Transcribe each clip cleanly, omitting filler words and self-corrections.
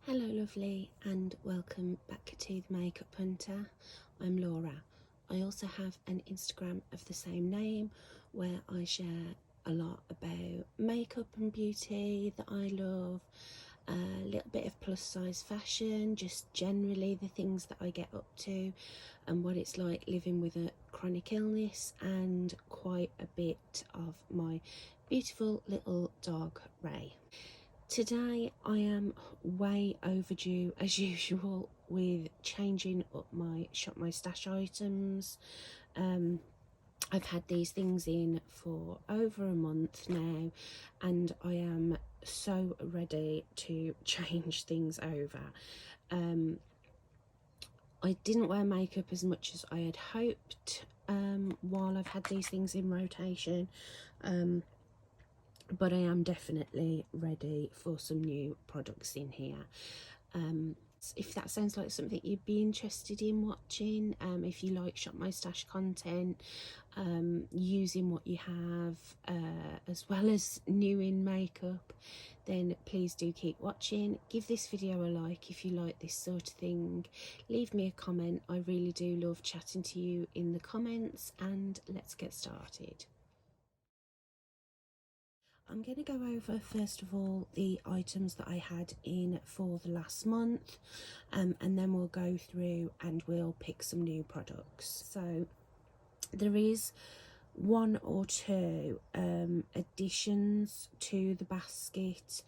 Hello lovely, and welcome back to the Makeup Hunter. I'm Laura. I also have an Instagram of the same name where I share a lot about makeup and beauty that I love, a little bit of plus size fashion, just generally the things that I get up to and what it's like living with a chronic illness, and quite a bit of my beautiful little dog Ray. Today I am way overdue as usual with changing up my Shop My Stash items. I've had these things in for over a month now and I am so ready to change things over. I didn't wear makeup as much as I had hoped while I've had these things in rotation. But I am definitely ready for some new products in here. If that sounds like something you'd be interested in watching, if you like Shop My Stash content, using what you have, as well as new in makeup, then please do keep watching. Give this video a like if you like this sort of thing. Leave me a comment. I really do love chatting to you in the comments, and let's get started. I'm going to go over first of all the items that I had in for the last month, and then we'll go through and we'll pick some new products. So there is one or two additions to the basket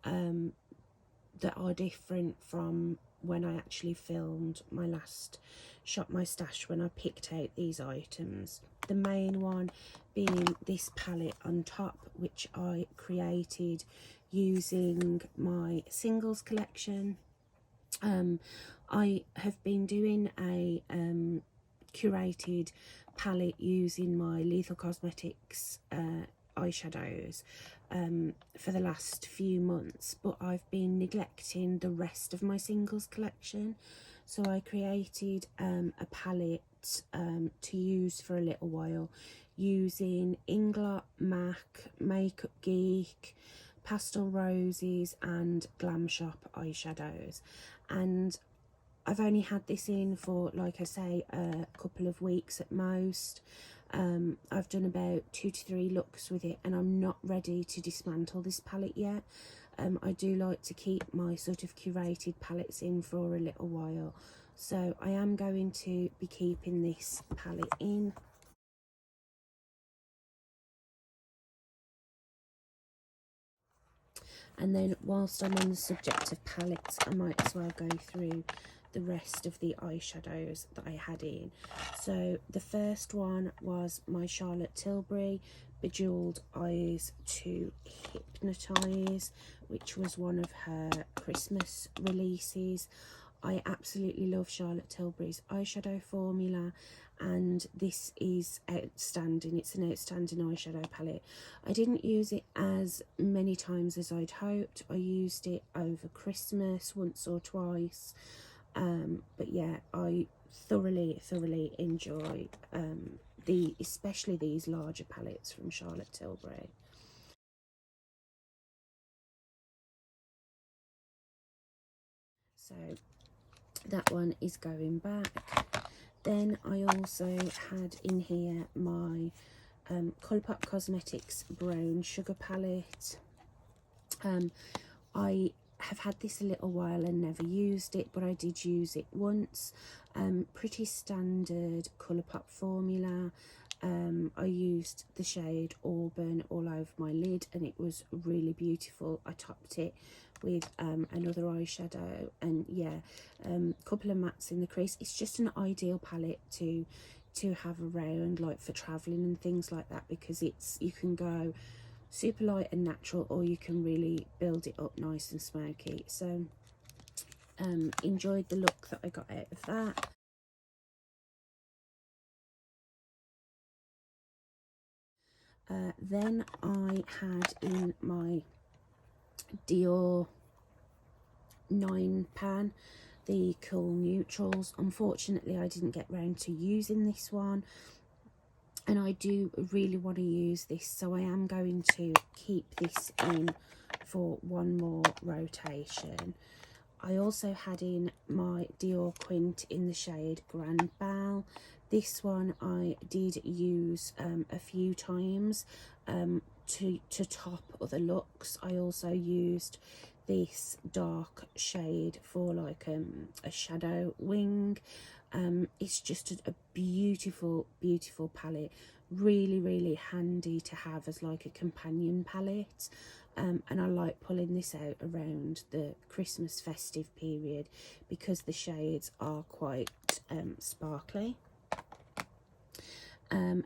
that are different from when I actually filmed my last Shop My Stash, when I picked out these items. The main one being this palette on top, which I created using my singles collection. I have been doing a curated palette using my Lethal Cosmetics eyeshadows for the last few months, but I've been neglecting the rest of my singles collection, so I created a palette to use for a little while using Inglot, MAC, Makeup Geek, Pastel Roses and Glam Shop eyeshadows. And I've only had this in for, like I say, a couple of weeks at most. I've done about 2 to 3 looks with it and I'm not ready to dismantle this palette yet. I do like to keep my sort of curated palettes in for a little while, so I am going to be keeping this palette in. And then whilst I'm on the subject of palettes, I might as well go through the rest of the eyeshadows that I had in. So the first one was my Charlotte Tilbury Bejeweled Eyes to Hypnotise, which was one of her Christmas releases. I absolutely love Charlotte Tilbury's eyeshadow formula, and this is outstanding. It's an outstanding eyeshadow palette. I didn't use it as many times as I'd hoped. I used it over Christmas once or twice, but yeah, I thoroughly enjoy especially these larger palettes from Charlotte Tilbury. So that one is going back. Then I also had in here my Colourpop Cosmetics Brown Sugar Palette. I have had this a little while and never used it, but I did use it once. Pretty standard Colourpop formula. I used the shade Auburn all over my lid and it was really beautiful. I topped it with another eyeshadow, and yeah, couple of mattes in the crease. It's just an ideal palette to have around, like for traveling and things like that, because you can go super light and natural, or you can really build it up nice and smoky. So enjoyed the look that I got out of that. Then I had in my Dior 9 pan the Cool Neutrals. Unfortunately I didn't get round to using this one, and I do really want to use this, so I am going to keep this in for one more rotation. I also had in my Dior Quint in the shade Grand Bal. This one I did use a few times to top other looks. I also used this dark shade for like a shadow wing. It's just a beautiful palette, really handy to have as like a companion palette. And I like pulling this out around the Christmas festive period because the shades are quite sparkly.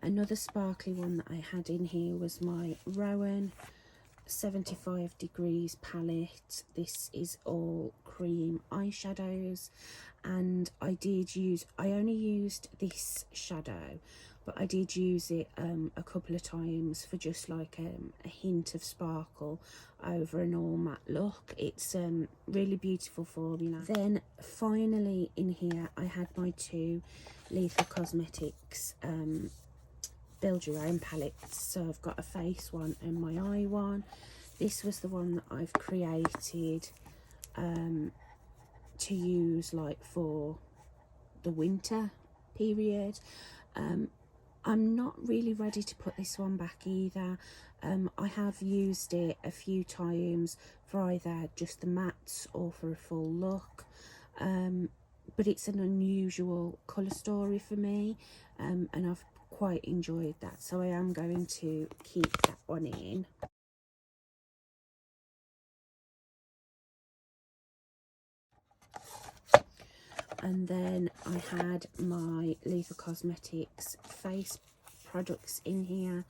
Another sparkly one that I had in here was my Rowan 75 degrees palette. This is all cream eyeshadows, and I only used this shadow, but I did use it a couple of times for just like a hint of sparkle over an all matte look. It's really beautiful formula. Then finally in here I had my two Lethal Cosmetics build your own palettes. So I've got a face one and my eye one. This was the one that I've created to use like for the winter period. I'm not really ready to put this one back either. I have used it a few times for either just the mattes or for a full look, but it's an unusual colour story for me, and I've quite enjoyed that, so I am going to keep that one in. And then I had my Lethal Cosmetics face products in here.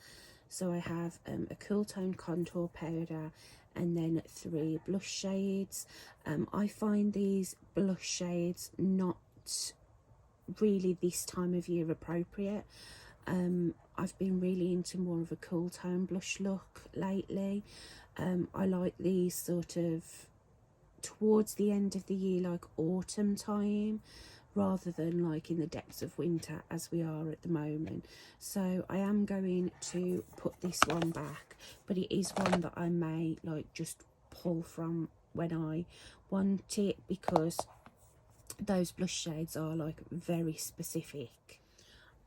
So I have a cool tone contour powder and then 3 blush shades. I find these blush shades not really this time of year appropriate. I've been really into more of a cool tone blush look lately. I like these sort of towards the end of the year, like autumn time, rather than like in the depths of winter as we are at the moment. So I am going to put this one back, but it is one that I may like just pull from when I want it, because those blush shades are like very specific.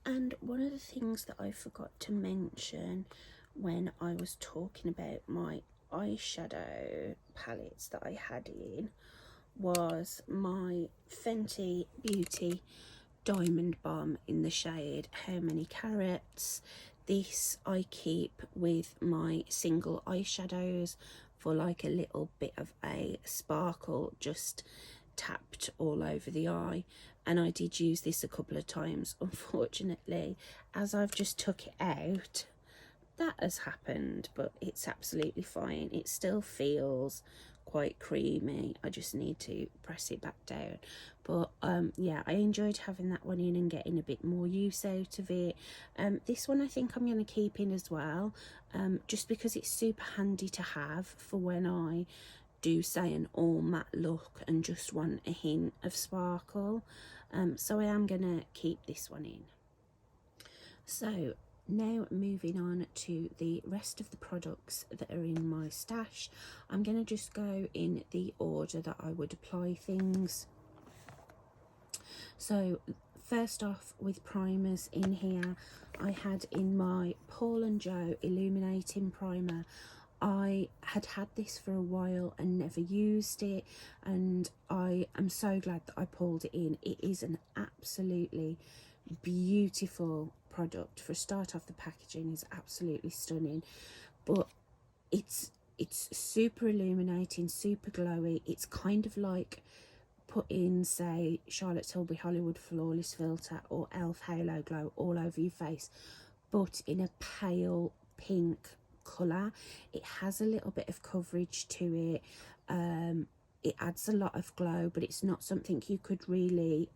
And one of the things that I forgot to mention when I was talking about my eyeshadow palettes that I had in was my Fenty Beauty Diamond Bomb in the shade How Many Carats. This I keep with my single eyeshadows for like a little bit of a sparkle just tapped all over the eye, and I did use this a couple of times. Unfortunately, as I've just took it out, that has happened, but it's absolutely fine. It still feels quite creamy. I just need to press it back down. But yeah, I enjoyed having that one in and getting a bit more use out of it. This one I think I'm going to keep in as well, just because it's super handy to have for when I do say an all matte look and just want a hint of sparkle. So I am going to keep this one in. So now moving on to the rest of the products that are in my stash. I'm going to just go in the order that I would apply things. So first off, with primers in here, I had in my Paul & Joe Illuminating Primer. I had this for a while and never used it, and I am so glad that I pulled it in. It is an absolutely beautiful product. For a start off, the packaging is absolutely stunning, but it's super illuminating, super glowy. It's kind of like putting, say, Charlotte Tilbury Hollywood Flawless Filter or ELF Halo Glow all over your face, but in a pale pink colour. It has a little bit of coverage to it. It adds a lot of glow, but it's not something you could really,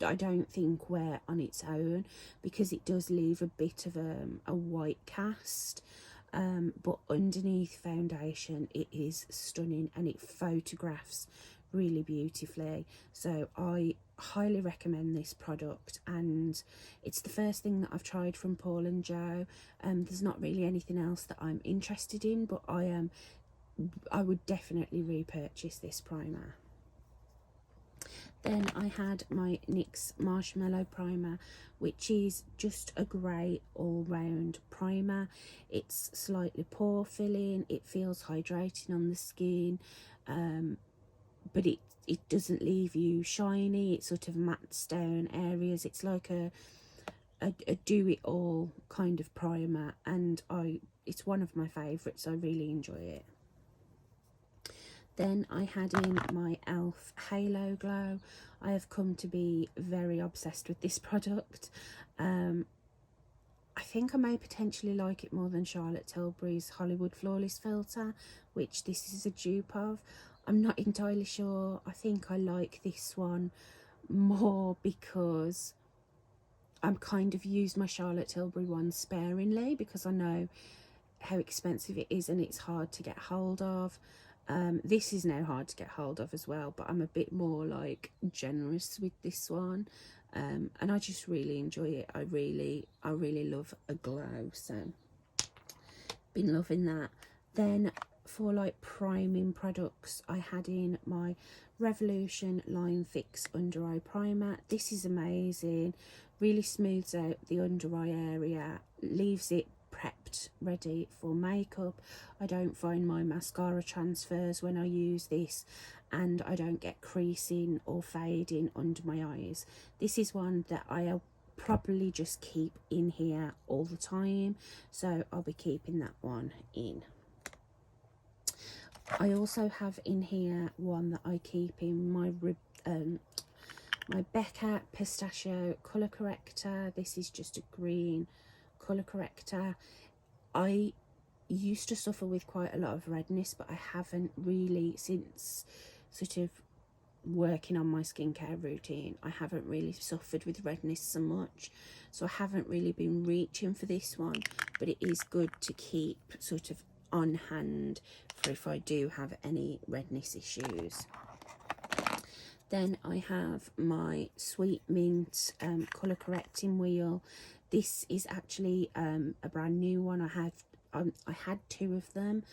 I don't think, wear on its own, because it does leave a bit of a white cast. But underneath foundation, it is stunning and it photographs really beautifully. So I highly recommend this product, and it's the first thing that I've tried from Paul & Joe. There's not really anything else that I'm interested in, but I am I would definitely repurchase this primer. Then I had my NYX Marshmallow Primer, which is just a great all-round primer. It's slightly pore filling, it feels hydrating on the skin, but it doesn't leave you shiny. It sort of mattes down areas. It's like a do-it-all kind of primer, and it's one of my favourites. I really enjoy it. Then I had in my e.l.f. Halo Glow. I have come to be very obsessed with this product. I think I may potentially like it more than Charlotte Tilbury's Hollywood Flawless Filter, which this is a dupe of. I'm not entirely sure. I think I like this one more because I'm kind of used my Charlotte Tilbury one sparingly, because I know how expensive it is and it's hard to get hold of. This is now hard to get hold of as well, but I'm a bit more like generous with this one, and I just really enjoy it. I really love a glow, so been loving that. Then for like priming products, I had in my Revolution Line Fix Under Eye Primer. This is amazing, really smooths out the under eye area, leaves it prepped ready for makeup. I don't find my mascara transfers when I use this, and I don't get creasing or fading under my eyes. This is one that I'll probably just keep in here all the time, so I'll be keeping that one in. I also have in here one that I keep in my my Becca Pistachio Colour Corrector. This is just a green colour corrector. I used to suffer with quite a lot of redness, but I haven't really, since sort of working on my skincare routine, I haven't really suffered with redness so much, so I haven't really been reaching for this one, but it is good to keep sort of on hand for if I do have any redness issues. Then I have my Sweet Mint colour correcting wheel. This is actually a brand new one. I had two of them,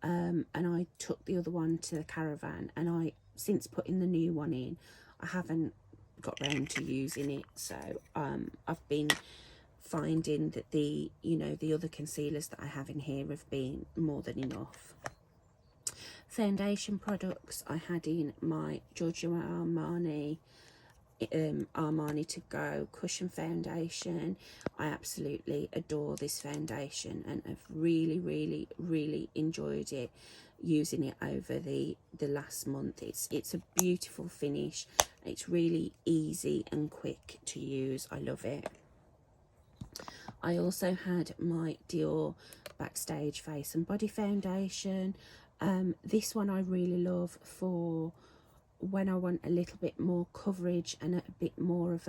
and I took the other one to the caravan, and since putting the new one in, I haven't got round to using it. So I've been finding that the other concealers that I have in here have been more than enough. Foundation products, I had in my Giorgio Armani To Go Cushion Foundation. I absolutely adore this foundation and have really enjoyed it, using it over the last month. It's a beautiful finish. It's really easy and quick to use. I love it. I also had my Dior Backstage Face and Body Foundation. This one I really love for when I want a little bit more coverage and a bit more of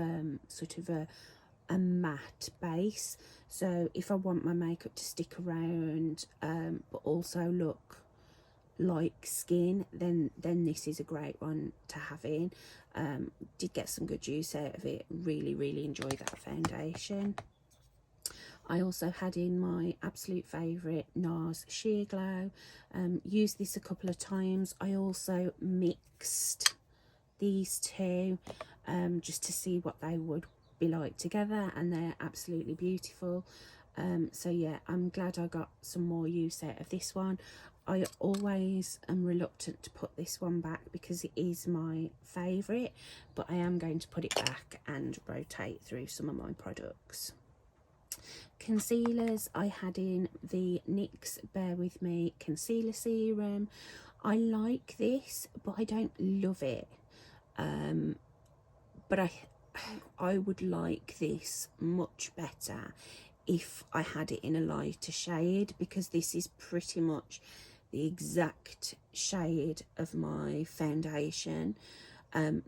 sort of a matte base. So if I want my makeup to stick around but also look like skin, then this is a great one to have in. Did get some good use out of it. Really enjoyed that foundation. I also had in my absolute favourite NARS Sheer Glow. Used this a couple of times. I also mixed these two just to see what they would be like together, and they're absolutely beautiful. So yeah, I'm glad I got some more use out of this one. I always am reluctant to put this one back because it is my favourite, but I am going to put it back and rotate through some of my products. Concealers, I had in the NYX Bear With Me Concealer Serum. I like this, but I don't love it. But I would like this much better if I had it in a lighter shade, because this is pretty much the exact shade of my foundation,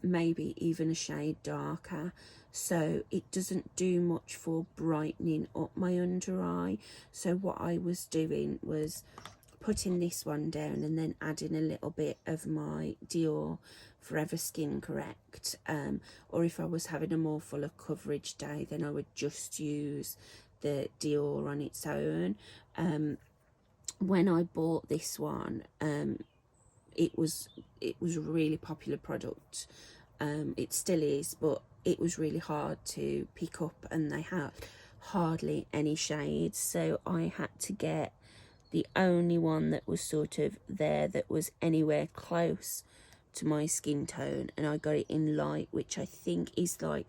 maybe even a shade darker. So it doesn't do much for brightening up my under eye. So what I was doing was putting this one down and then adding a little bit of my Dior Forever Skin Correct, or if I was having a more fuller coverage day, then I would just use the Dior on its own. when I bought this one, it was a really popular product. It still is, but it was really hard to pick up, and they have hardly any shades, so I had to get the only one that was sort of there that was anywhere close to my skin tone, and I got it in light, which I think is like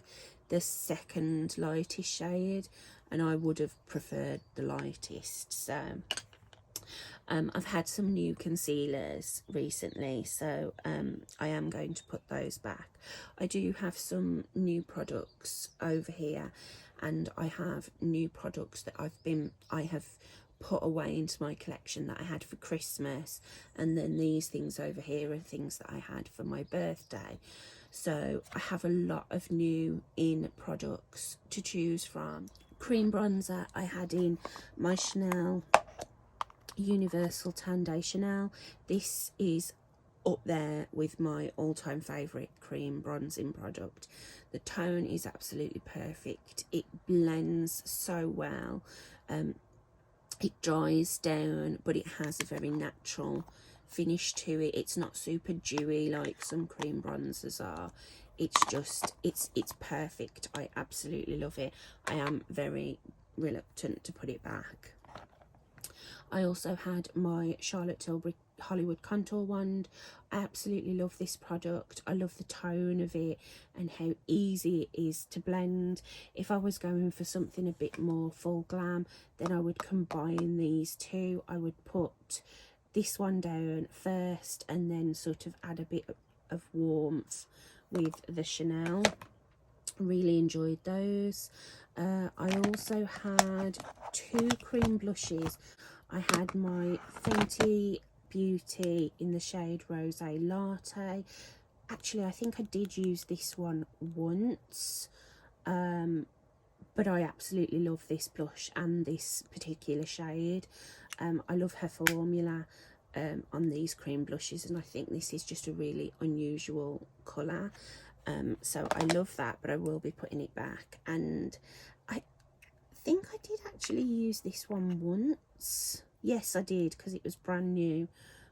the second lightest shade, and I would have preferred the lightest. So I've had some new concealers recently, so I am going to put those back. I do have some new products over here, and I have new products that I have put away into my collection that I had for Christmas, and then these things over here are things that I had for my birthday. So I have a lot of new in products to choose from. Cream bronzer I had in my Chanel Universal Tan de Chanel. This is up there with my all-time favourite cream bronzing product. The tone is absolutely perfect. It blends so well. It dries down, but it has a very natural finish to it. It's not super dewy like some cream bronzers are. It's just, it's perfect. I absolutely love it. I am very reluctant to put it back. I also had my Charlotte Tilbury Hollywood Contour Wand. I absolutely love this product. I love the tone of it and how easy it is to blend. If I was going for something a bit more full glam, then I would combine these two. I would put this one down first and then sort of add a bit of warmth with the Chanel. Really enjoyed those. I also had two cream blushes. I had my Fenty Beauty in the shade Rosé Latte. Actually, I think I did use this one once, but I absolutely love this blush and this particular shade. I love her formula on these cream blushes, and I think this is just a really unusual colour. So I love that, but I will be putting it back. And I think I did actually use this one once. Yes, I did, because it was brand new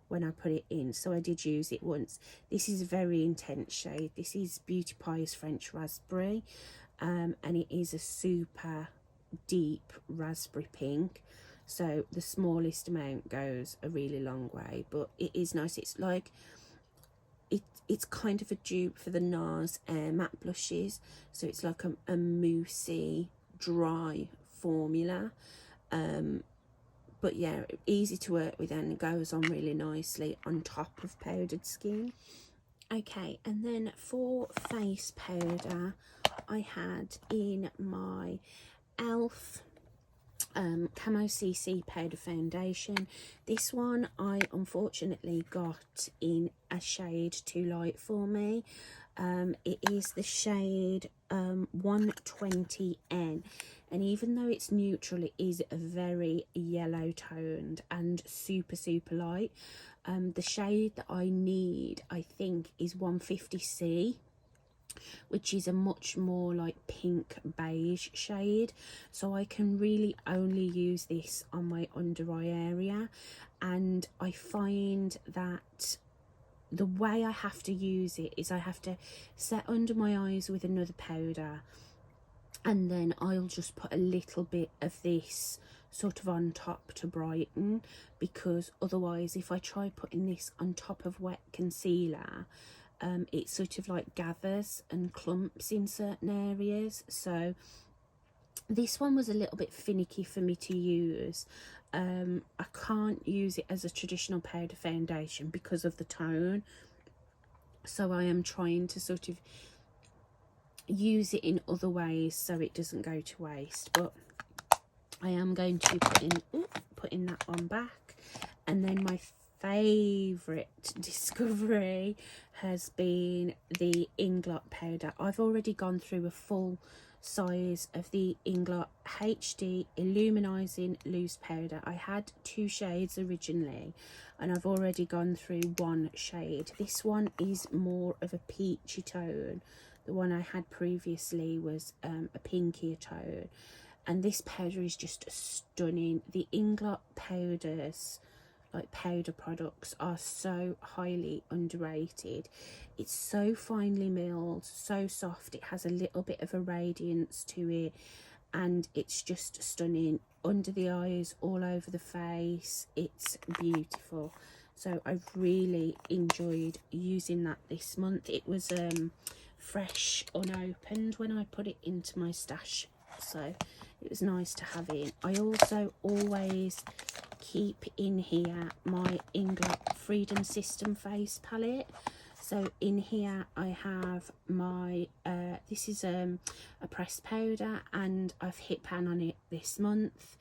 when I put it in, so I did use it once. This is a very intense shade. This is Beauty Pie's French Raspberry, and it is a super deep raspberry pink, so the smallest amount goes a really long way, but it is nice. It's like it's kind of a dupe for the NARS Air Matte blushes, so it's like a moussey, dry formula, but yeah, easy to work with and goes on really nicely on top of powdered skin. Okay, and then for face powder, I had in my ELF Camo CC powder foundation. This one I unfortunately got in a shade too light for me. It is the shade 120N, and even though it's neutral, it is a very yellow toned and super light. The shade that I need, I think, is 150C, which is a much more like pink beige shade, so I can really only use this on my under eye area. And I find that the way I have to use it is I have to set under my eyes with another powder, and then I'll just put a little bit of this sort of on top to brighten, because otherwise if I try putting this on top of wet concealer, it sort of like gathers and clumps in certain areas. So this one was a little bit finicky for me to use. I can't use it as a traditional powder foundation because of the tone, so I am trying to sort of use it in other ways so it doesn't go to waste. But I am going to put in that one back. And then my favourite discovery has been the Inglot powder. I've already gone through a full size of the Inglot HD Illuminizing Loose Powder. I had 2 shades originally, and I've already gone through 1 shade. This one is more of a peachy tone. The one I had previously was a pinkier tone, and this powder is just stunning. The Inglot powders like powder products are so highly underrated. It's so finely milled, so soft, it has a little bit of a radiance to it, and it's just stunning under the eyes, all over the face. It's beautiful. So I've really enjoyed using that this month. It was fresh, unopened when I put it into my stash, so it was nice to have in. I also always keep in here my Inglot Freedom System face palette. So in here I have my this is a pressed powder, and I've hit pan on it this month.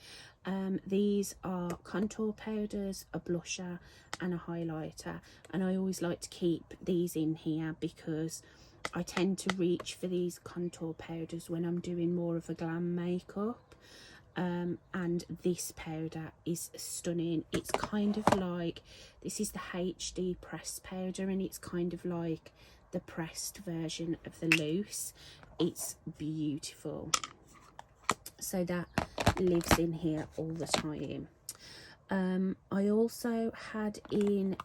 These are contour powders, a blusher and a highlighter, and I always like to keep these in here because I tend to reach for these contour powders when I'm doing more of a glam makeup. And this powder is stunning. It's kind of like, this is the HD pressed powder, and it's kind of like the pressed version of the loose. It's beautiful. So that lives in here all the time. I also had in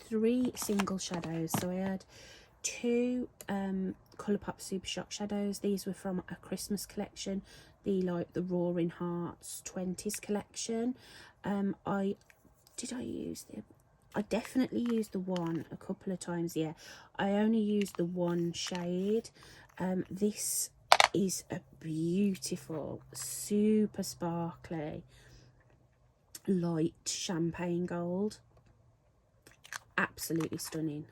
3 single shadows. So I had 2 Colourpop Super Shock shadows. These were from a Christmas collection, the Roaring Hearts 20s collection. I definitely used the one a couple of times. Yeah, I only used the one shade. This is a beautiful, super sparkly, light champagne gold. Absolutely stunning.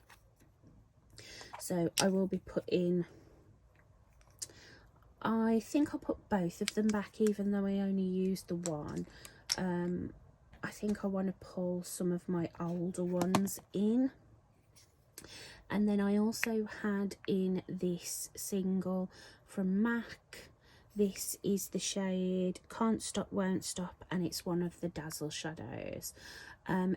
So I will be putting, I think I'll put both of them back, even though I only used the one. I think I want to pull some of my older ones in. And then I also had in this single from MAC. This is the shade Can't Stop Won't Stop, and it's one of the Dazzle shadows.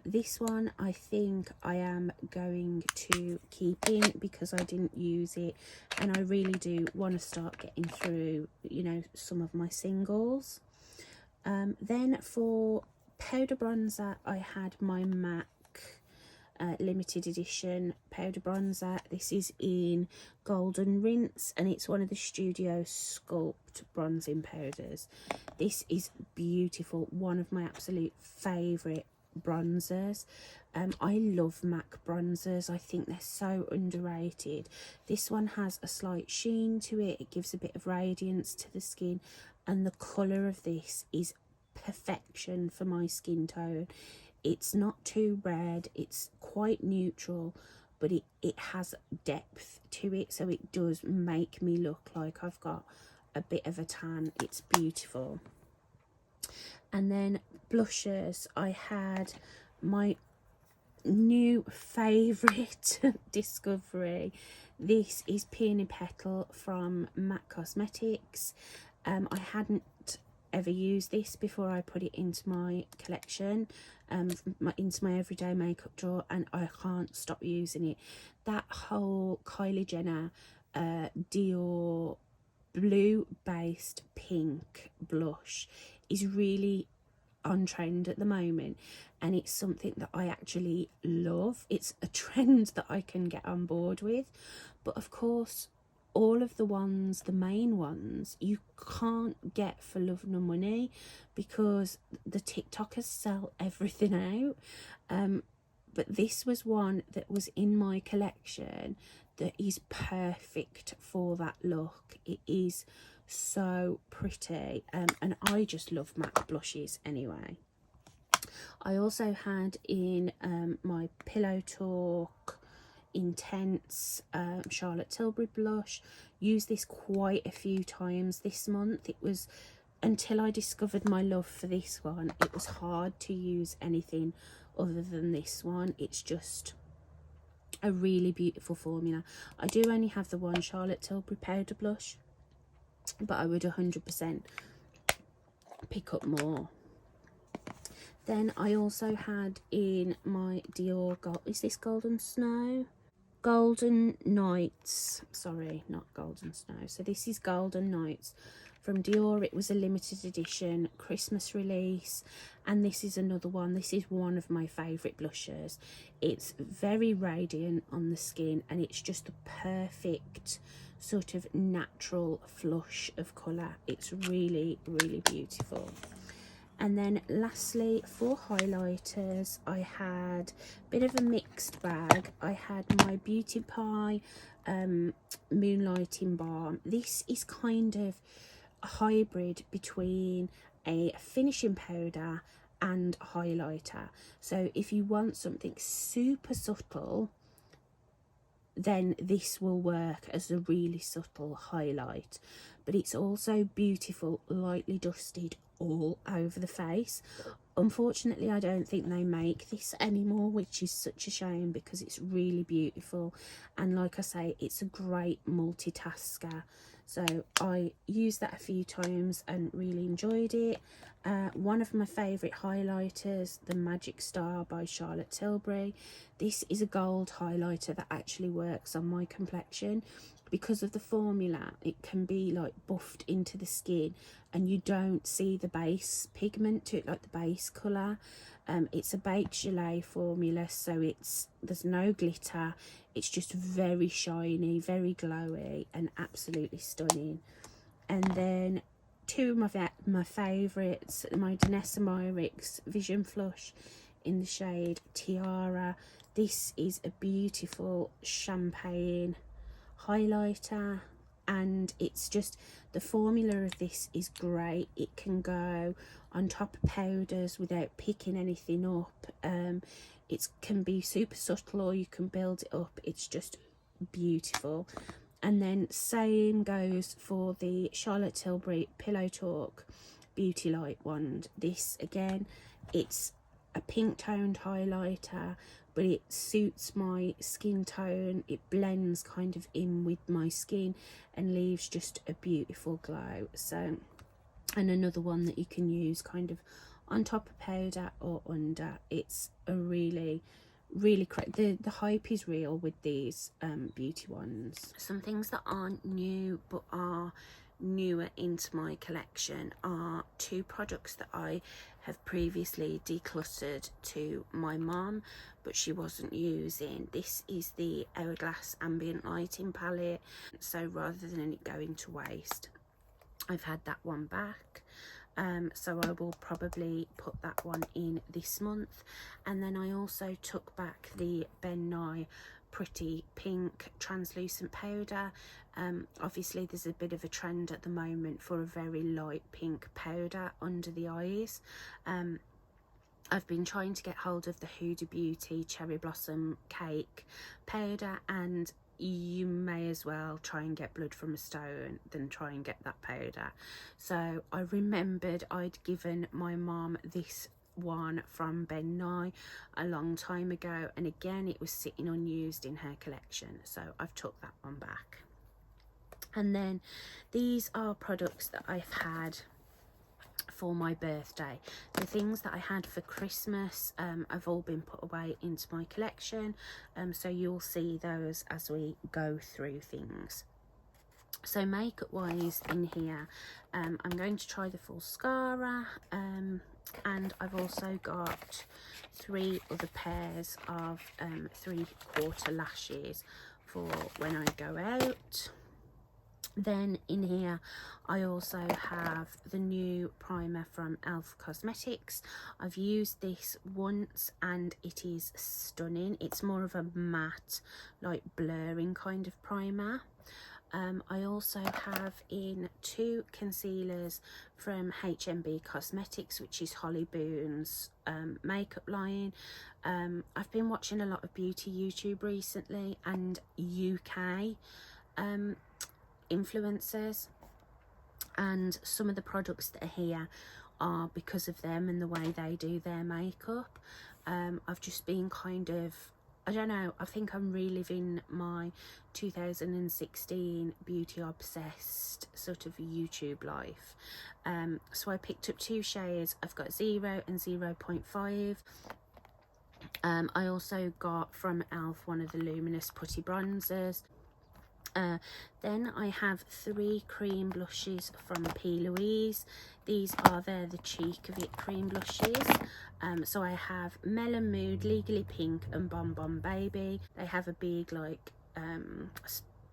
This one I think I am going to keep in because I didn't use it, and I really do want to start getting through, you know, some of my singles. Then for powder bronzer, I had my MAC limited edition powder bronzer. This is in Golden Rinse, and it's one of the Studio Sculpt bronzing powders. This is beautiful, one of my absolute favourite bronzers. I love MAC bronzers. I think they're so underrated. This one has a slight sheen to it. It gives a bit of radiance to the skin, and the colour of this is perfection for my skin tone. It's not too red, it's quite neutral, but it has depth to it, so it does make me look like I've got a bit of a tan. It's beautiful. And then blushers, I had my new favourite discovery. This is Peony Petal from MAC Cosmetics. I hadn't ever used this before I put it into my collection, into my everyday makeup drawer, and I can't stop using it. That whole Kylie Jenner Dior blue based pink blush is really on trend at the moment, and it's something that I actually love. It's a trend that I can get on board with, but of course all of the ones, the main ones, you can't get for love nor money because the TikTokers sell everything out. But this was one that was in my collection that is perfect for that look. It is so pretty, and I just love MAC blushes anyway. I also had in my Pillow Talk Intense Charlotte Tilbury blush. Used this quite a few times this month. It was, until I discovered my love for this one, it was hard to use anything other than this one. It's just a really beautiful formula. I do only have the one Charlotte Tilbury powder blush, but I would 100% pick up more. Then I also had in my Dior Gold, is this Golden Snow? Golden Nights, sorry, not Golden Snow. So this is Golden Nights from Dior. It was a limited edition Christmas release, and this is another one. This is one of my favourite blushers. It's very radiant on the skin, and it's just the perfect sort of natural flush of colour. It's really, really beautiful. And then lastly, for highlighters, I had a bit of a mixed bag. I had my Beauty Pie Moonlighting Balm. This is kind of a hybrid between a finishing powder and highlighter. So if you want something super subtle, then this will work as a really subtle highlight, but it's also beautiful, lightly dusted all over the face. Unfortunately, I don't think they make this anymore, which is such a shame because it's really beautiful, and like I say, it's a great multitasker. So I used that a few times and really enjoyed it. One of my favourite highlighters, the Magic Star by Charlotte Tilbury. This is a gold highlighter that actually works on my complexion. Because of the formula, it can be like buffed into the skin and you don't see the base pigment to it, like the base colour. It's a baked gelée formula, so there's no glitter. It's just very shiny, very glowy, and absolutely stunning. And then two of my favourites, my Danessa Myricks Vision Flush in the shade Tiara. This is a beautiful champagne highlighter, and it's just, the formula of this is great. It can go on top of powders without picking anything up. It can be super subtle or you can build it up. It's just beautiful. And then same goes for the Charlotte Tilbury Pillow Talk Beauty Light wand. This again, it's a pink toned highlighter, but it suits my skin tone. It blends kind of in with my skin and leaves just a beautiful glow. So, and another one that you can use kind of on top of powder or under. It's a really great, the hype is real with these beauty ones. Some things that aren't new but are newer into my collection are two products that I have previously decluttered to my mum but she wasn't using. This is the Hourglass Ambient Lighting palette, so rather than it going to waste, I've had that one back. So I will probably put that one in this month. And then I also took back the Ben Nye Pretty Pink translucent powder. Obviously there's a bit of a trend at the moment for a very light pink powder under the eyes. I've been trying to get hold of the Huda Beauty Cherry Blossom Cake powder, and you may as well try and get blood from a stone than try and get that powder. So I remembered I'd given my mum this one from Ben Nye a long time ago, and again it was sitting unused in her collection, so I've took that one back. And then these are products that I've had for my birthday. The things that I had for Christmas have all been put away into my collection, so you'll see those as we go through things. So makeup wise in here, I'm going to try the Fulscara, and I've also got 3 other pairs of 3/4 lashes for when I go out. Then in here I also have the new primer from Elf Cosmetics. I've used this once and it is stunning. It's more of a matte, like blurring kind of primer. I also have in 2 concealers from HMB Cosmetics, which is Holly Boone's makeup line. I've been watching a lot of beauty YouTube recently and UK influencers, and some of the products that are here are because of them and the way they do their makeup. I've just been kind of, I don't know, I think I'm reliving my 2016 beauty obsessed sort of YouTube life. So I picked up 2 shades. I've got 0 and 0.5. I also got from ELF one of the Luminous Putty Bronzers. Then I have 3 cream blushes from P. Louise. These are the Cheek of It cream blushes. So I have Melon Mood, Legally Pink and Bon Bon Baby. They have a big like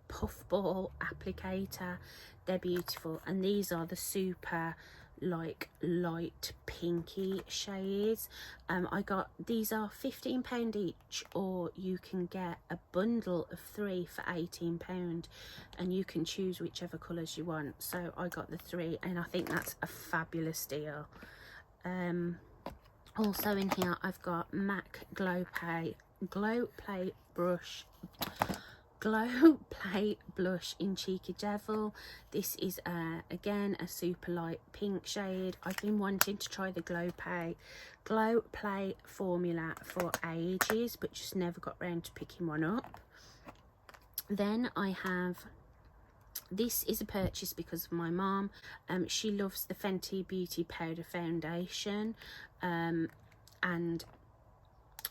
puffball applicator. They're beautiful, and these are the super like light pinky shades. I got these are £15 each, or you can get a bundle of 3 for £18, and you can choose whichever colours you want. So I got the 3, and I think that's a fabulous deal. Also in here I've got MAC Glow Play blush in Cheeky Devil. This is again a super light pink shade. I've been wanting to try the Glow Play formula for ages, but just never got round to picking one up. Then I have, this is a purchase because of my mom. She loves the Fenty Beauty Powder Foundation, and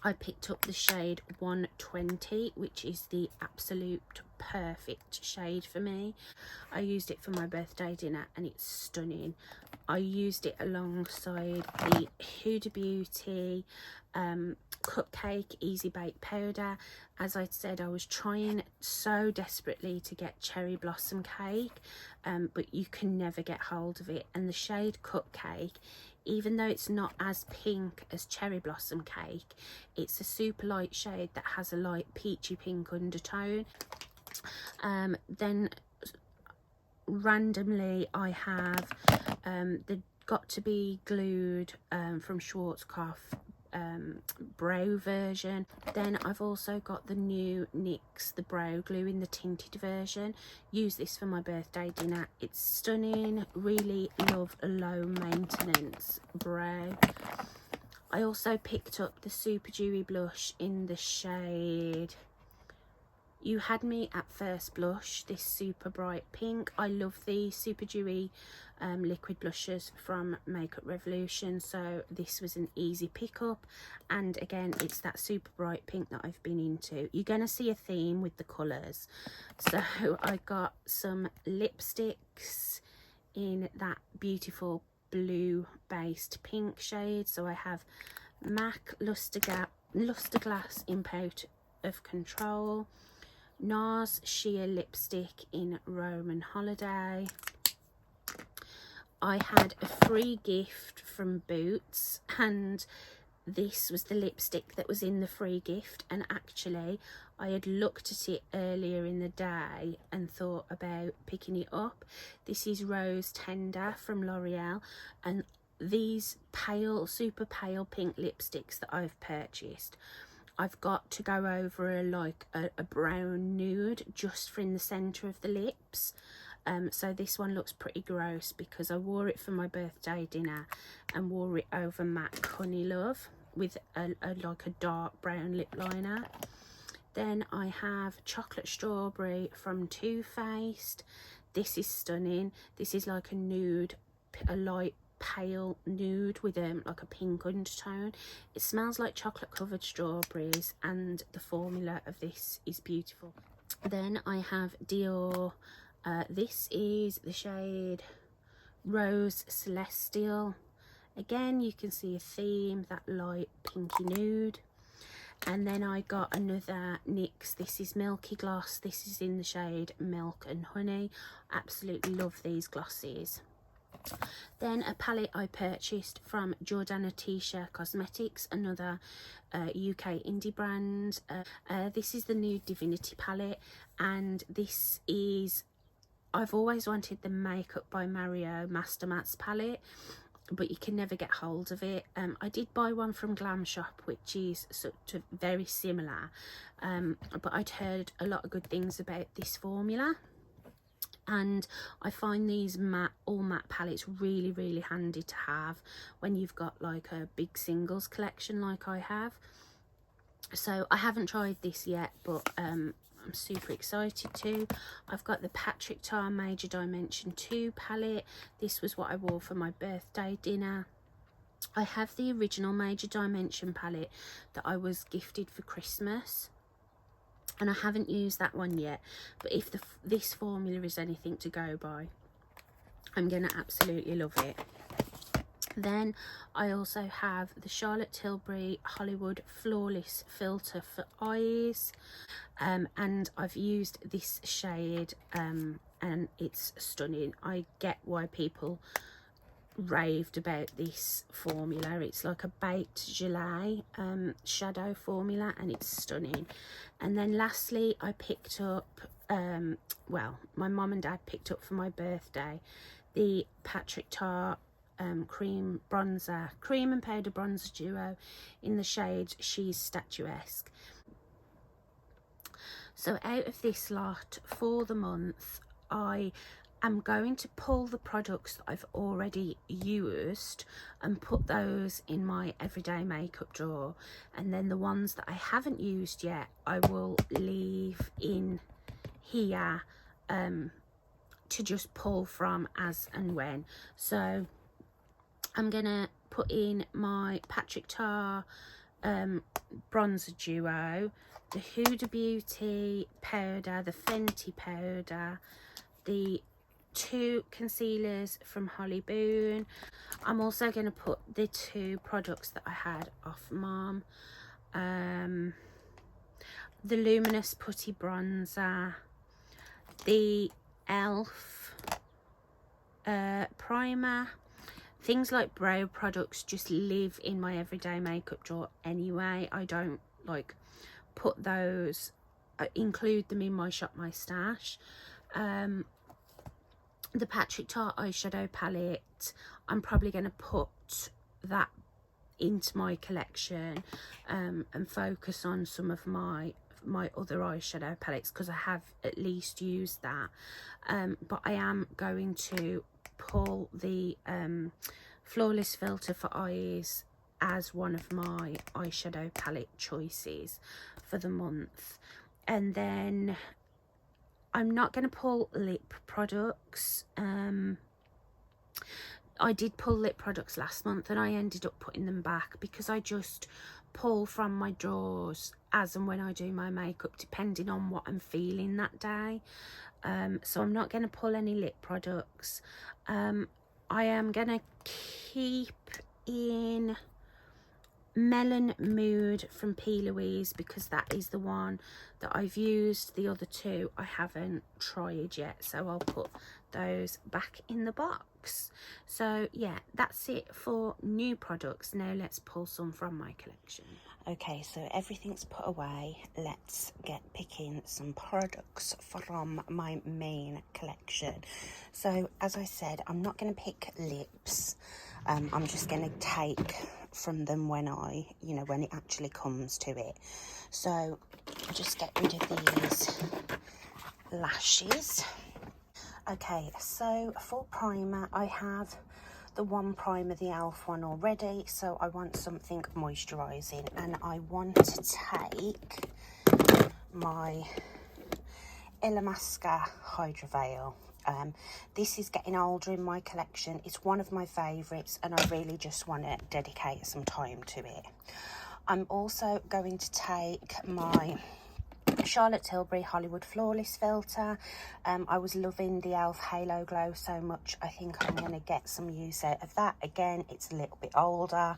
I picked up the shade 120, which is the absolute perfect shade for me. I used it for my birthday dinner and it's stunning. I used it alongside the Huda Beauty Cupcake Easy Bake Powder. As I said, I was trying so desperately to get Cherry Blossom Cake, but you can never get hold of it. And the shade Cupcake, even though it's not as pink as Cherry Blossom Cake, it's a super light shade that has a light peachy pink undertone. Then randomly I have the Got to Be Glued from Schwarzkopf brow version. Then I've also got the new NYX the brow glue in the tinted version. Use this for my birthday dinner. It's stunning. Really love a low maintenance brow. I also picked up the Super Dewy blush in the shade You Had Me at First Blush, this super bright pink. I love the Super Dewy liquid blushes from Makeup Revolution, so this was an easy pickup. And again, it's that super bright pink that I've been into. You're going to see a theme with the colours. So I got some lipsticks in that beautiful blue based pink shade. So I have MAC Luster Glass in Pout of Control, NARS Sheer Lipstick in Roman Holiday. I had a free gift from Boots, and this was the lipstick that was in the free gift, and actually I had looked at it earlier in the day and thought about picking it up. This is Rose Tender from L'Oreal, and these pale, super pale pink lipsticks that I've purchased, I've got to go over a brown nude just for in the centre of the lips. So this one looks pretty gross because I wore it for my birthday dinner and wore it over MAC Honey Love with like a dark brown lip liner. Then I have Chocolate Strawberry from Too Faced. This is stunning. This is like a nude, a light pale nude with like a pink undertone. It smells like chocolate covered strawberries, and the formula of this is beautiful. Then I have Dior. This is the shade Rose Celestial. Again, you can see a theme, that light pinky nude. And then I got another NYX. This is Milky Gloss. This is in the shade Milk and Honey. Absolutely love these glosses. Then a palette I purchased from Jordana Tisha Cosmetics, another UK indie brand. This is the new Divinity palette, and this is, I've always wanted the Makeup by Mario Master Mats palette, but you can never get hold of it. I did buy one from Glam Shop, which is sort of very similar, but I'd heard a lot of good things about this formula. And I find these all matte palettes really handy to have when you've got like a big singles collection like I have. So I haven't tried this yet, but I'm super excited to. I've got the Patrick Ta Major Dimension 2 palette. This was what I wore for my birthday dinner. I have the original Major Dimension palette that I was gifted for Christmas, and I haven't used that one yet, but if this formula is anything to go by, I'm gonna absolutely love it. Then I also have the Charlotte Tilbury Hollywood Flawless Filter for eyes, and I've used this shade, and it's stunning. I get why people raved about this formula. It's like a baked gelée shadow formula, and it's stunning. And then lastly, I picked up, well, my mum and dad picked up for my birthday the Patrick Ta cream and powder bronzer duo in the shade She's Statuesque. So out of this lot for the month, I am going to pull the products that I've already used and put those in my everyday makeup drawer, and then the ones that I haven't used yet I will leave in here to just pull from as and when. So I'm gonna put in my Patrick Ta bronzer duo, the Huda Beauty powder, the Fenty powder, the 2 concealers from Holly Boone. I'm also going to put the 2 products that I had off Mom, the Luminous Putty Bronzer, the ELF primer. Things like brow products just live in my everyday makeup drawer anyway. I don't like put those, include them in my Shop My Stash. The Patrick Ta eyeshadow palette, I'm probably going to put that into my collection and focus on some of my other eyeshadow palettes, because I have at least used that. But I am going to pull the Flawless Filter for eyes as one of my eyeshadow palette choices for the month. And then I'm not going to pull lip products. I did pull lip products last month and I ended up putting them back because I just pull from my drawers as and when I do my makeup, depending on what I'm feeling that day. So I'm not going to pull any lip products. I am going to keep in Melon Mood from P. Louise because that is the one that I've used. The other 2 I haven't tried yet, so I'll put those back in the box. So yeah, that's it for new products. Now let's pull some from my collection. Okay, so everything's put away. Let's get picking some products from my main collection. So as I said, I'm not going to pick lips. I'm just going to take from them when when it actually comes to it. So I'll just get rid of these lashes. Okay, so for primer, I have the one primer, the ELF one already, so I want something moisturising, and I want to take my Illamasqua Hydra Veil. This is getting older in my collection. It's one of my favourites and I really just want to dedicate some time to it. I'm also going to take my Charlotte Tilbury Hollywood Flawless Filter. I was loving the ELF Halo Glow so much, I think I'm going to get some use out of that. Again, it's a little bit older.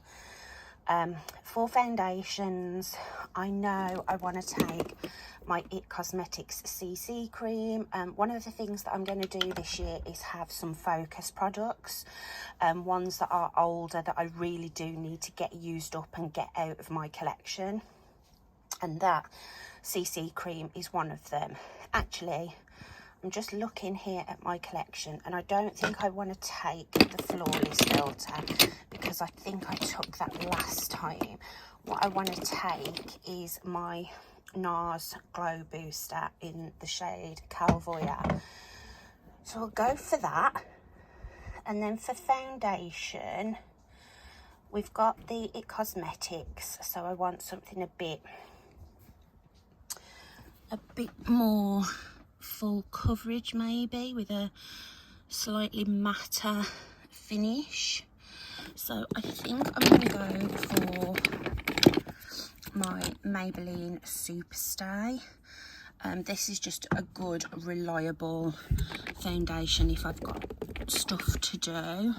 For foundations, I know I want to take my IT Cosmetics CC cream. One of the things that I'm going to do this year is have some focus products, ones that are older that I really do need to get used up and get out of my collection, and that CC cream is one of them. Actually, I'm just looking here at my collection and I don't think I want to take the Flawless Filter because I think I took that last time. What I want to take is my NARS Glow Booster in the shade Calvoya. So I'll go for that. And then for foundation, we've got the IT Cosmetics. So I want something a bit more full coverage, maybe with a slightly matter finish. So I think I'm going to go for my Maybelline Superstay. This is just a good, reliable foundation if I've got stuff to do.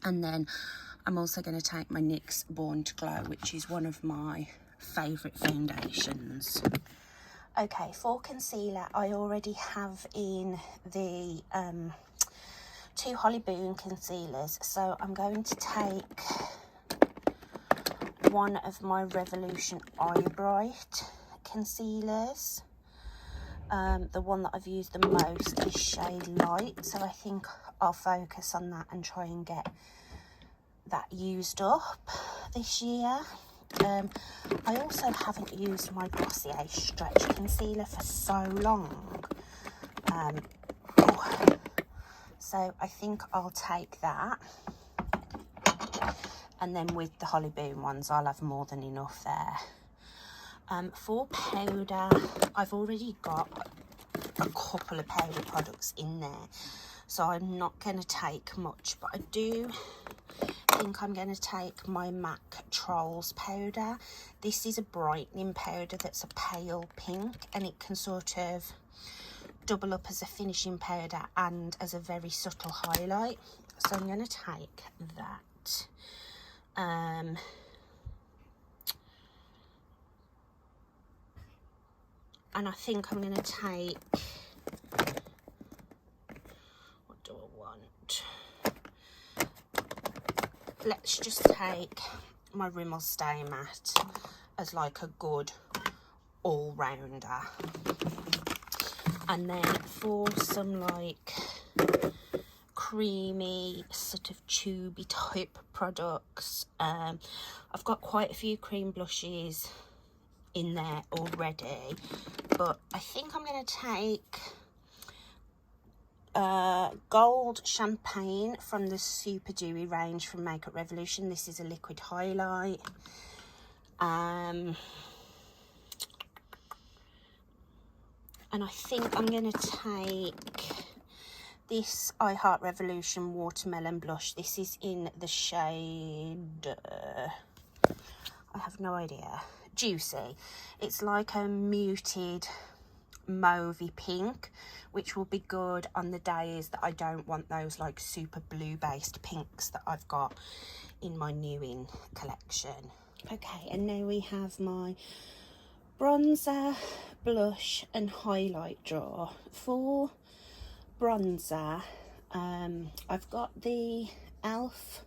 And then I'm also going to take my NYX Born to Glow, which is one of my favourite foundations. Okay, for concealer, I already have in the two Holly Boone concealers. So I'm going to take one of my Revolution Eye Bright concealers. The one that I've used the most is shade Light, so I think I'll focus on that and try and get that used up this year. I also haven't used my Glossier Stretch Concealer for so long, so I think I'll take that, and then with the Holly Boone ones I'll have more than enough there. For powder, I've already got a couple of powder products in there, so I'm not going to take much, but I do think I'm going to take my MAC Trolls powder. This is a brightening powder that's a pale pink, and it can sort of double up as a finishing powder and as a very subtle highlight, so I'm going to take that. And I think I'm going to take, what do I want? Let's just take my Rimmel Stay Matte as like a good all-rounder. And then for some like creamy, sort of tubey type products, I've got quite a few cream blushes in there already, but I think I'm going to take Gold Champagne from the Super Dewy range from Makeup Revolution. This is a liquid highlight. And I think I'm going to take this I Heart Revolution Watermelon Blush. This is in the shade, I have no idea, Juicy. It's like a muted mauvey pink, which will be good on the days that I don't want those like super blue based pinks that I've got in my new in collection. Okay, and now we have my bronzer, blush and highlight drawer. For bronzer, I've got the e.l.f.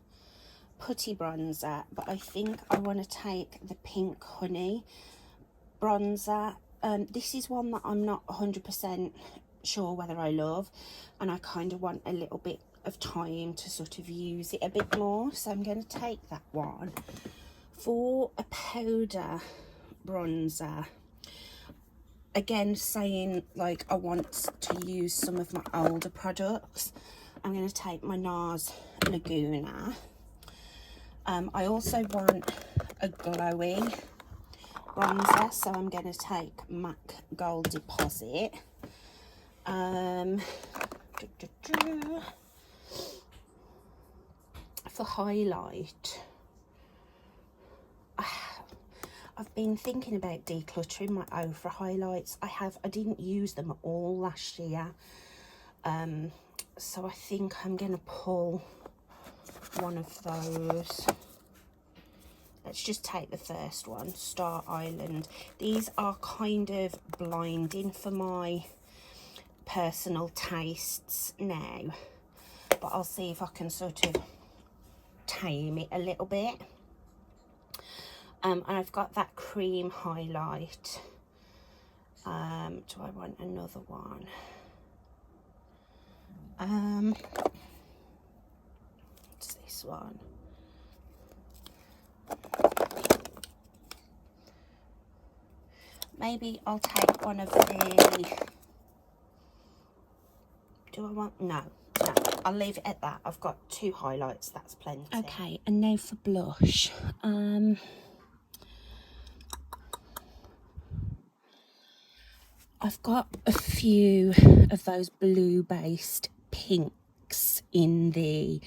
putty bronzer, but I think I want to take the Pink Honey bronzer. This is one that I'm not 100% sure whether I love, and I kind of want a little bit of time to sort of use it a bit more, so I'm going to take that one. For a powder bronzer, again saying like I want to use some of my older products, I'm going to take my NARS Laguna. I also want a glowy bronzer, so I'm going to take MAC Gold Deposit. For highlight, I've been thinking about decluttering my Ofra highlights. I didn't use them at all last year, so I think I'm going to pull one of those. Let's just take the first one, Star Island. These are kind of blinding for my personal tastes now, but I'll see if I can sort of tame it a little bit. And I've got that cream highlight. Do I want another one? What's this one? Maybe I'll take one of the, do I want, no, I'll leave it at that. I've got two highlights, that's plenty. Okay, and now for blush. I've got a few of those blue based pinks in the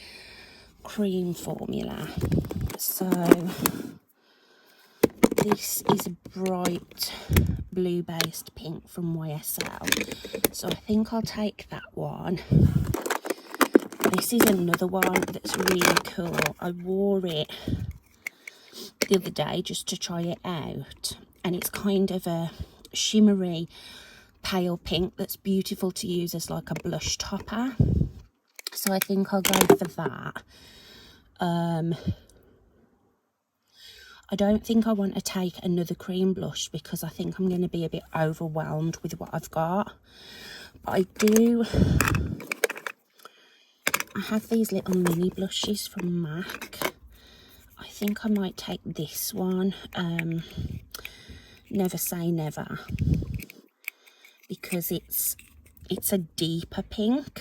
cream formula. So this is a bright blue based pink from YSL, so I think I'll take that one. This is another one that's really cool. I wore it the other day just to try it out, and it's kind of a shimmery pale pink that's beautiful to use as like a blush topper, so I think I'll go for that. I don't think I want to take another cream blush because I think I'm going to be a bit overwhelmed with what I've got. But I have these little mini blushes from MAC. I think I might take this one, Never Say Never, because it's a deeper pink,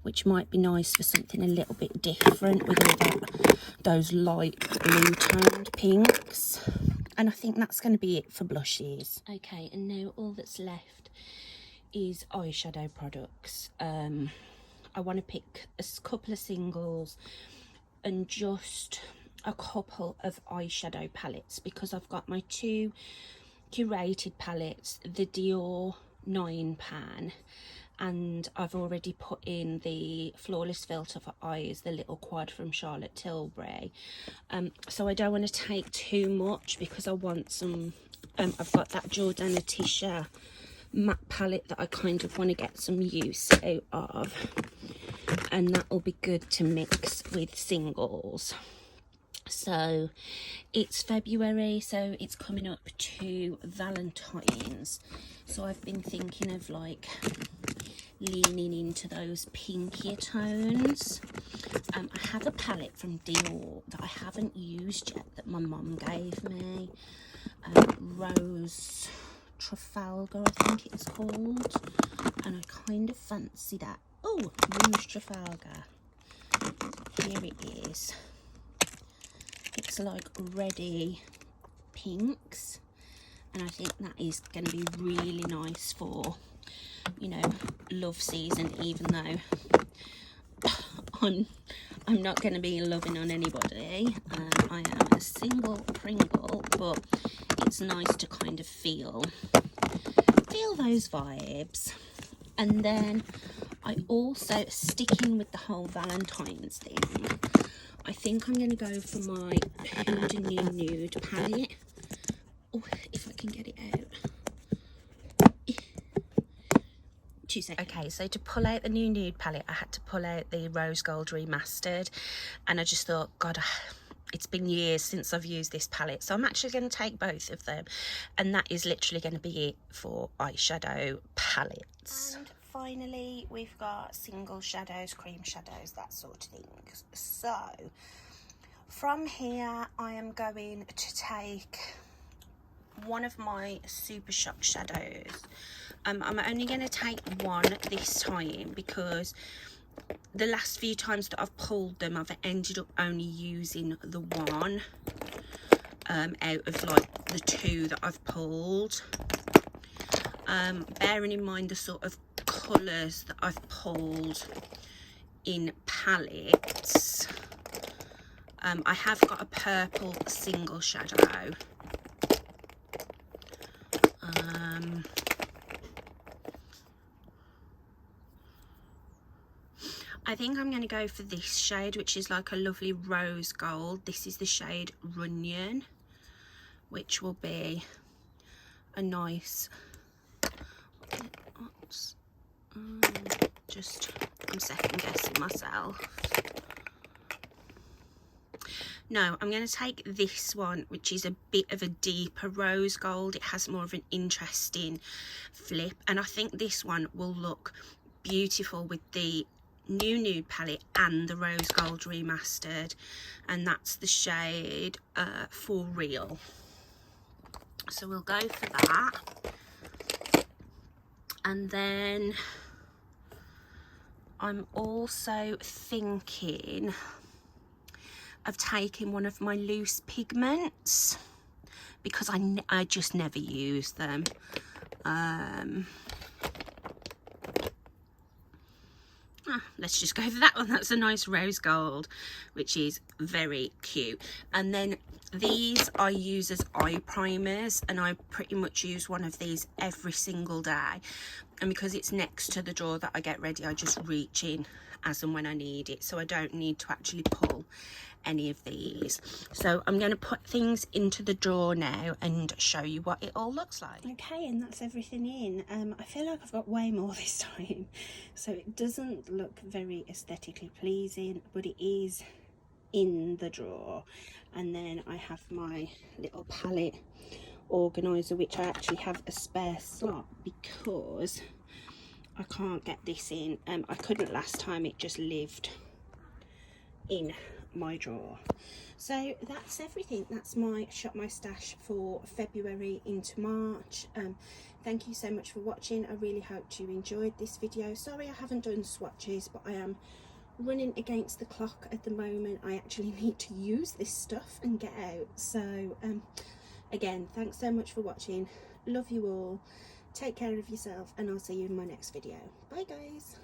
which might be nice for something a little bit different with all those light blue toned pinks. And I think that's going to be it for blushes. Okay, and now all that's left is eyeshadow products. I want to pick a couple of singles and just a couple of eyeshadow palettes, because I've got my two curated palettes, the Dior 9 pan, and I've already put in the Flawless Filter for Eyes, the little quad from Charlotte Tilbury. So I don't want to take too much because I want some, I've got that Jordana Tisha matte palette that I kind of want to get some use out of, and that will be good to mix with singles. So it's February, so it's coming up to Valentine's, so I've been thinking of like leaning into those pinkier tones. I have a palette from Dior that I haven't used yet that my mum gave me, Rose Trafalgar I think it's called, and I kind of fancy that. Oh, Rouge Trafalgar, here it is. It's like reddy pinks, and I think that is going to be really nice for, you know, love season, even though I'm not going to be loving on anybody. I am a single Pringle, but it's nice to kind of feel those vibes. And then I also, sticking with the whole Valentine's thing, I think I'm going to go for my Huda New Nude palette. Oh, if I can get it out. 2 seconds. Okay, so to pull out the new nude palette, I had to pull out the Rose Gold Remastered, and I just thought, God, it's been years since I've used this palette, so I'm actually going to take both of them, and that is literally going to be it for eyeshadow palettes. And finally, we've got single shadows, cream shadows, that sort of thing. So from here, I am going to take one of my Super Shock shadows. I'm only going to take one this time because the last few times that I've pulled them, I've ended up only using the one out of like the two that I've pulled. Bearing in mind the sort of colours that I've pulled in palettes, I have got a purple single shadow. I think I'm going to go for this shade, which is like a lovely rose gold. This is the shade Runyon, which will be a nice, I'm second guessing myself. No, I'm going to take this one, which is a bit of a deeper rose gold. It has more of an interesting flip, and I think this one will look beautiful with the new nude palette and the Rose Gold Remastered, and that's the shade For Real. So we'll go for that. And then I'm also thinking of taking one of my loose pigments because I just never use them. let's just go for that one. That's a nice rose gold, which is very cute. And then these I use as eye primers, and I pretty much use one of these every single day. And because it's next to the drawer that I get ready, I just reach in as and when I need it, so I don't need to actually pull any of these. So I'm going to put things into the drawer now and show you what it all looks like. Okay, and that's everything in. I feel like I've got way more this time, so it doesn't look very aesthetically pleasing, but it is in the drawer. And then I have my little palette organizer, which I actually have a spare slot because I can't get this in. I couldn't last time, it just lived in my drawer. So that's everything. That's my Shop My Stash for February into March. Thank you so much for watching. I really hope you enjoyed this video. Sorry I haven't done swatches, but I am running against the clock at the moment. I actually need to use this stuff and get out. So again, thanks so much for watching. Love you all. Take care of yourself, and I'll see you in my next video. Bye guys.